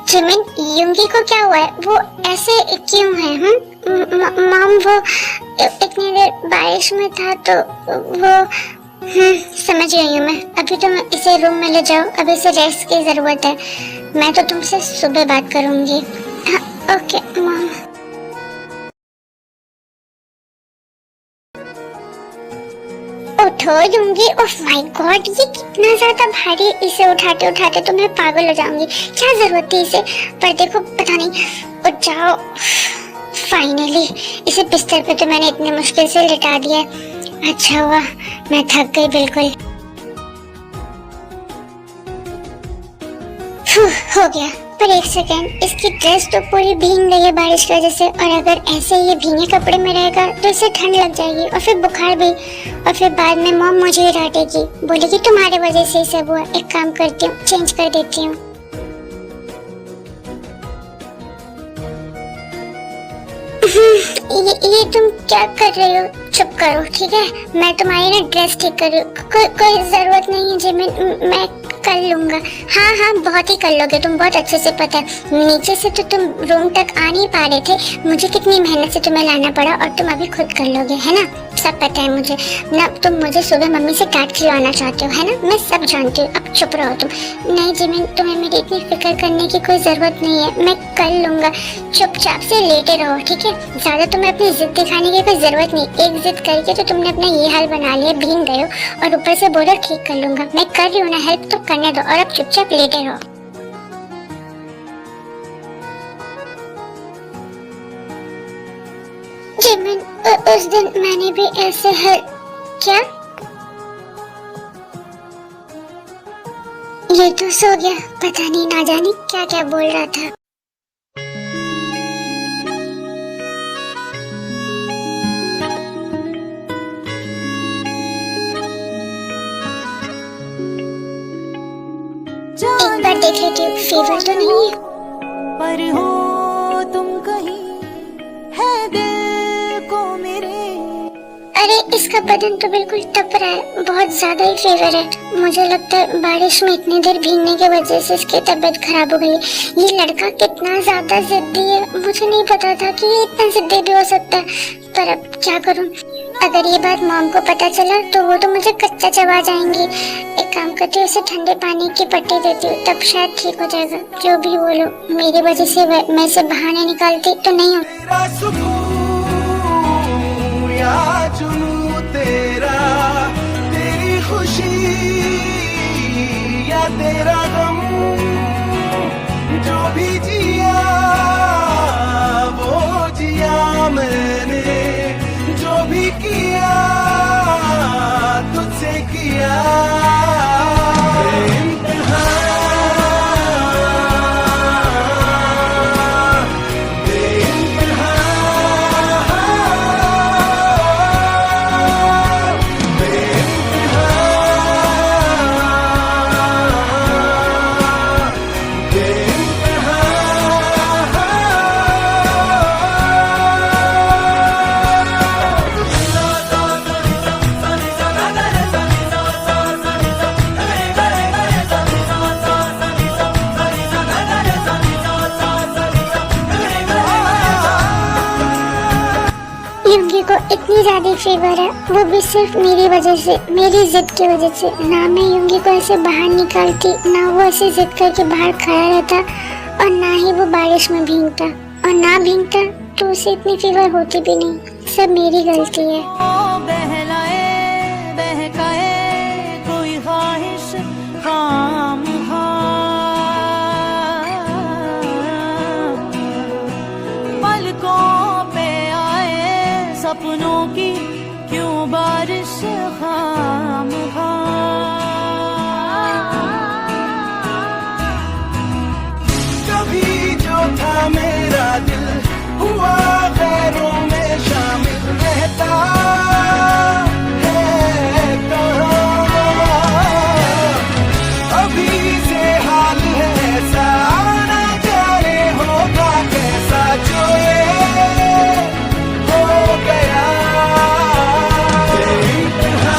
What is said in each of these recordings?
Jimin, युंगी को क्या हुआ है? वो ऐसे क्यों है? मॉम, वो इतनी देर बारिश में था तो वो समझ गई हूँ मैं। अभी तुम इसे रूम में ले जाओ, अभी इसे रेस्ट की जरूरत है। मैं तो तुमसे सुबह बात करूंगी। हाँ, ओके मॉम। उठो युंगी। ओह माय गॉड, ये कितना ज्यादा भारी। इसे उठाते उठाते तो मैं पागल हो जाऊंगी। क्या जरूरत थी इसे? पर देखो, पता नहीं। उठ जाओ। फाइनली इसे बिस्तर पे तो मैंने इतनी मुश्किल से लिटा दिया। अच्छा हुआ, मैं थक गई बिल्कुल। हो गया। पर एक सेकेंड, इसकी ड्रेस तो पूरी भीग गई है बारिश की वजह से, और अगर ऐसे ये भीगे कपड़े में रहेगा तो इसे ठंड लग जाएगी और फिर बुखार भी, और फिर बाद में मॉम मुझे ही डांटेगी, बोलेगी तुम्हारे वजह से ही सब हुआ। एक काम करती हूँ, चेंज कर देती हूँ। ये तुम क्या कर रही हो? चुप करो, ठीक है? मैं तुम्हारी ना ड्रेस ठीक कर रही हूँ। कोई जरूरत नहीं है जिमिन, मैं कर लूंगा। हाँ, बहुत ही कर लोगे तुम, बहुत अच्छे से पता है। नीचे से तो तुम रूम तक आ नहीं पा रहे थे, मुझे कितनी मेहनत से तुम्हें लाना पड़ा, और तुम अभी खुद कर लोगे, है ना? सब पता है मुझे ना। तुम मुझे सुबह मम्मी से डांट खिलवाना चाहते हो, है ना? मैं सब जानती हूँ। अब चुप रहो तुम। नहीं जिमिन, तुम्हें मेरी इतनी फिक्र करने की कोई जरूरत नहीं है, मैं कर लूंगा। चुपचाप से लेटे रहो, ठीक है? ज्यादा तुम्हें अपनी जिद दिखाने की कोई जरूरत नहीं। एक जिद करके तो तुमने अपना ये हाल बना लिया, भीग गए हो, और ऊपर से बोलो ठीक कर लूंगा। मैं कर रही हूँ ना हेल्प, तो करने दो, और अब चुपचाप लेटे रहो। जिमिन, उस दिन मैंने भी ऐसे क्या? ये तो सो गया, पता नहीं ना जाने क्या क्या बोल रहा था। एक बार देख लेती हूँ, फीवर तो नहीं है। पर हो तुम कहीं है दिल को मेरे। अरे इसका बदन तो बिल्कुल तप रहा है, बहुत ज्यादा ही फीवर है। मुझे लगता है बारिश में इतनी देर भीगने की वजह से इसकी तबीयत खराब हो गई है। ये लड़का कितना ज्यादा जिद्दी है, मुझे नहीं पता था कि ये इतना जिद्दी भी हो सकता है। पर अब क्या करूं? अगर ये बात मॉम को पता चला तो वो तो मुझे कच्चा चबा जाएंगी। एक काम करती हूँ, उसे ठंडे पानी की पट्टी देती हूँ, तब शायद ठीक हो जाएगा। जो भी बोलो, मेरी वजह से मैं इसे बहाने निकालती तो नहीं हो। तेरी खुशी या तेरा गम, जो भी जिया वो जिया मैंने, जो भी किया तुझसे किया। युंगी को इतनी ज्यादा फीवर है, वो भी सिर्फ मेरी वजह से, मेरी जिद की वजह से। ना मैं युंगी को ऐसे बाहर निकालती, ना वो ऐसे जिद करके बाहर खड़ा रहता, और ना ही वो बारिश में भीगता, और ना भीगता तो उसे इतनी फीवर होती भी नहीं। सब मेरी गलती है। बहलाए बहकाए कोई ख्वाहिश खाम पलकों पे आए सपनों की क्यों बारिश खाम कभी जो था मेरा दिल हुआ गैरों में शामिल रहता है कहाँ। अभी से हाल है ऐसा, ना जाने होगा कैसा जो ये हो गया। बेइंतहा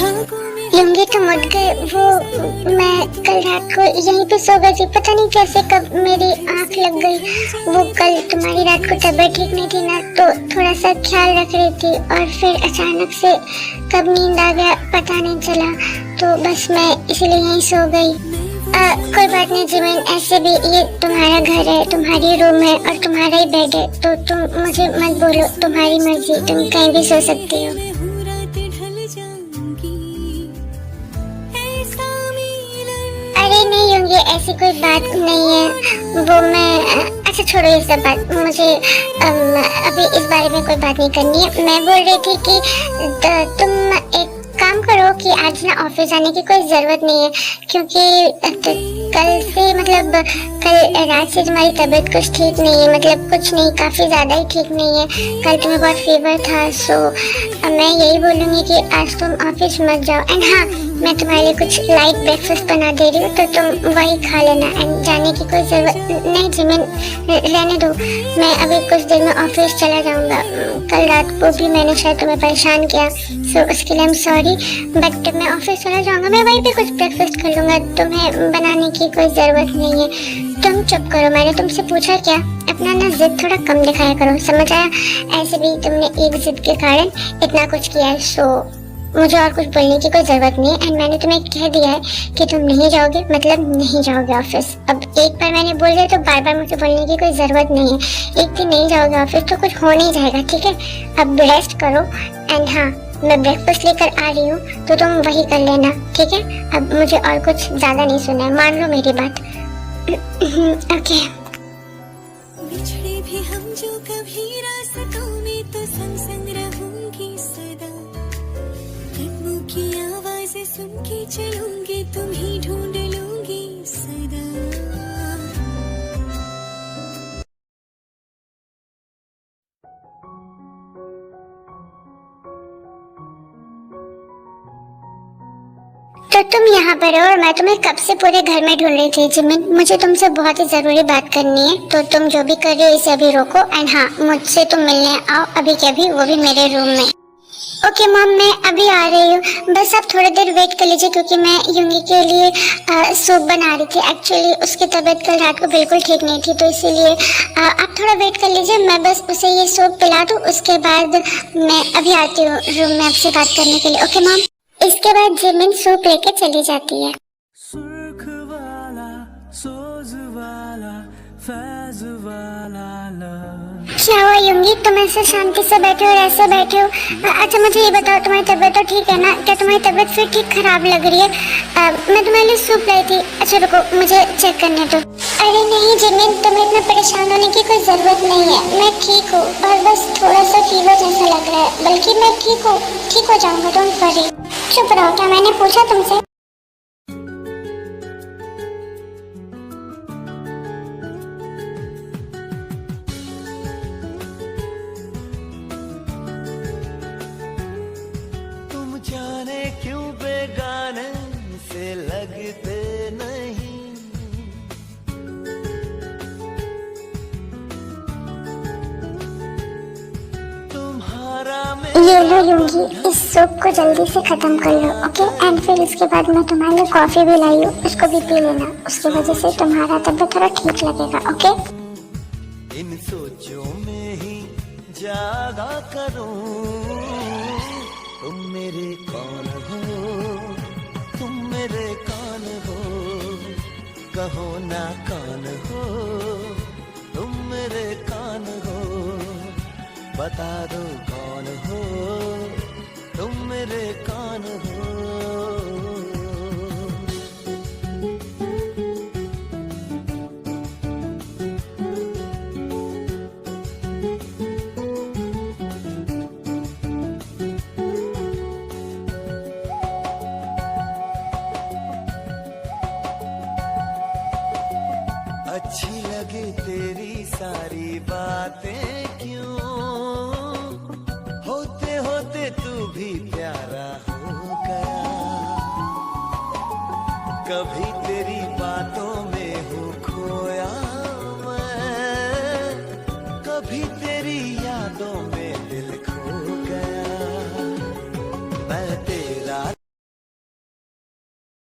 लूंगी तुम उठ गए। वो मैं कल रात को यहीं पे सो गई थी, पता नहीं कैसे कब मेरी आंख लग गई। वो कल तुम्हारी रात को तबीयत ठीक नहीं थी ना, तो थोड़ा सा ख्याल रख रही थी और फिर अचानक से कब नींद आ गया पता नहीं चला, तो बस मैं इसलिए यहीं सो गई। कोई बात नहीं जिमिन, ऐसे भी ये तुम्हारा घर है, तुम्हारी रूम है और तुम्हारा ही बेड है, तो तुम मुझे मत बोलो, तुम्हारी मर्जी, तुम कहीं भी सो सकती हो। अरे नहीं होंगे, ऐसी कोई बात नहीं है। वो मैं अच्छा छोड़ो ये सब बात, मुझे अभी इस बारे में कोई बात नहीं करनी है। मैं बोल रही थी कि तुम एक काम करो कि आज ना ऑफिस जाने की कोई जरूरत नहीं है, क्योंकि कल से मतलब कल रात से तुम्हारी तबीयत कुछ ठीक नहीं है, मतलब कुछ नहीं, काफ़ी ज़्यादा ही ठीक नहीं है। कल तुम्हें बहुत फीवर था, सो मैं यही बोलूँगी कि आज तुम ऑफिस मत जाओ। एंड हाँ, मैं तुम्हारे लिए कुछ लाइट ब्रेकफास्ट बना दे रही हूँ, तो तुम वही खा लेना। एंड जाने की कोई ज़रूरत नहीं जिमिन, रहने दो, मैं अभी कुछ देर में ऑफिस चला जाऊँगा। कल रात को भी मैंने शायद तुम्हें परेशान किया, सो उसके लिए आई एम सॉरी, बट मैं ऑफिस चला जाऊँगा, मैं वहीं पे कुछ ब्रेकफास्ट कर लूँगा, तुम्हें बनाने की कोई ज़रूरत नहीं है। तुम चुप करो, मैंने तुमसे पूछा क्या? अपना ना जिद थोड़ा कम दिखाया करो, समझ आया? ऐसे भी तुमने एक जिद के कारण इतना कुछ किया है, सो मुझे और कुछ बोलने की कोई ज़रूरत नहीं है। एंड मैंने तुम्हें कह दिया है कि तुम नहीं जाओगे, मतलब नहीं जाओगे ऑफिस। अब एक बार मैंने बोल दिया तो बार बार मुझे बोलने की कोई ज़रूरत नहीं है। एक दिन नहीं जाओगे ऑफिस तो कुछ हो नहीं जाएगा, ठीक है? अब रेस्ट करो। एंड हाँ, मैं ब्रेकफास्ट लेकर आ रही हूँ, तो तुम वही कर लेना, ठीक है? अब मुझे और कुछ ज़्यादा नहीं सुना है, मान लो मेरी बात। ओके। बिछड़े भी हम जो कभी रास्तों में, तो संग संग रहूंगी सदा। कदमों की आवाज़ें सुन के चलूंगी, तुम ही ढूंढ लूंगी सदा। तो तुम यहाँ पर हो और मैं तुम्हें कब से पूरे घर में ढूंढ रही थी जिमिन। मुझे तुमसे बहुत ही ज़रूरी बात करनी है, तो तुम जो भी कर रहे हो इसे अभी रोको। एंड हाँ, मुझसे तुम मिलने आओ अभी के अभी, वो भी मेरे रूम में। ओके मॉम, मैं अभी आ रही हूँ, बस आप थोड़ी देर वेट कर लीजिए, क्योंकि मैं यूंगी के लिए सूप बना रही थी। एक्चुअली उसकी तबीयत कल रात को बिल्कुल ठीक नहीं थी, तो इसीलिए आप थोड़ा वेट कर लीजिए, मैं बस उसे ये सूप पिला दूँ, उसके बाद मैं अभी आती हूँ रूम में आपसे बात करने के लिए। Okay mom. इसके बाद जिमिन सूप लेके चली जाती है। सुर्ख वाला, सोज वाला, फैज वाला लव। क्या हुआ यूंगी, तुम ऐसे शांति से बैठे हो और ऐसे बैठे हो? अच्छा मुझे ये बताओ, तुम्हारी तबीयत तो ठीक है ना? क्या तुम्हारी तबीयत फिर ठीक खराब लग रही है? मैं तुम्हारे लिए सूप लाई थी। अच्छा रुको, मुझे चेक करने दो। अरे नहीं जिमिन, तुम्हें इतना परेशान होने की कोई ज़रूरत नहीं है, मैं ठीक हूँ, और बस थोड़ा सा फीवर जैसा लग रहा है, बल्कि मैं ठीक हो जाऊँगा, डोंट वरी। चुप रहो, क्या मैंने पूछा तुमसे? तुम जाने क्यों बेगाने से लगते नहीं। तुम्हारा ये लो यूंगी, इस सूप को जल्दी से खत्म कर लो, ओके? एंड फिर इसके बाद मैं तुम्हारे लिए कॉफी भी लाई हूँ, उसको भी पी लेना, उसकी वजह से तुम्हारा तबीयत थोड़ा ठीक लगेगा, ओके? इन सोचों में ही जागा करूं, तुम मेरे कौन हो, तुम मेरे कौन हो, कहो ना कौन हो, तुम मेरे कौन हो, बता दो कौन हो, तुम मेरे कौन हो। अच्छी लगे तेरी सारी बातें क्यों, होते होते तू भी प्यारा हो गया। कभी तेरी बातों